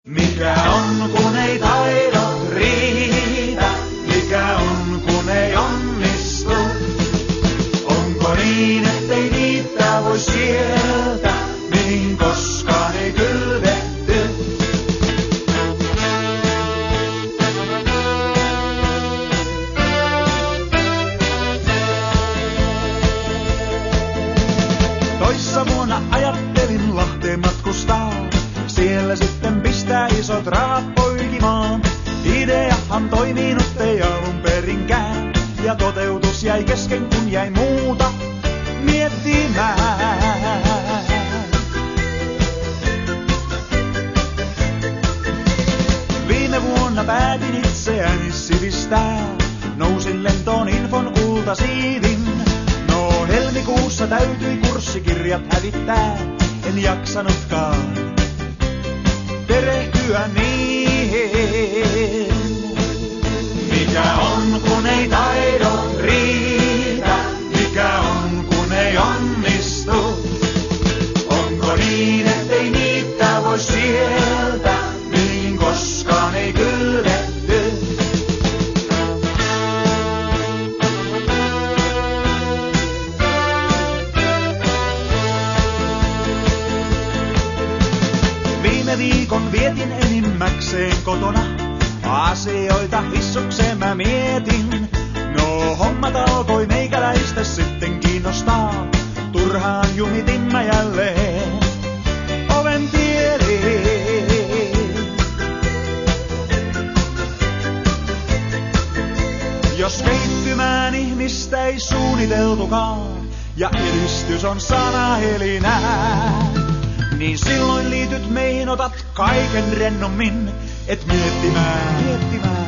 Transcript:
Mikä on kun ei taidot riitä, mikä on kun ei onnistu? Onko niin ettei niitä voi sieltä, mihin koskaan ei kylvetty? Toissa vuonna ajattelin Lahteen matkustaa, siellä sitten pistää isot rahat poikimaan. Ideahan toiminut ei alun perinkään, ja toteutus jäi kesken kun jäi muuta miettimään. Viime vuonna päätin itseäni sivistää, nousin lentoon infon kultasiivin. No helmikuussa täytyi kurssikirjat hävittää, en jaksanutkaan perehtyä niihin. Mikä on kun ei taidot riitä, mikä on kun ei onnistu? Onko niin ettei niitä voi sieltä, mihin koskaan ei kylvetty? Viime viikon vietin enimmäkseen kotona, asioita hissukseen mä mietin. No hommat alkoi meikäläistä sitten kiinnostaa, turhaan jumitin mä jälleen oven tieliin. Jos kehittymään ihmistä ei suunniteltukaan, ja edistys on sanahelinää, niin silloin liityt meihin, otat kaiken rennommin, et miettimään.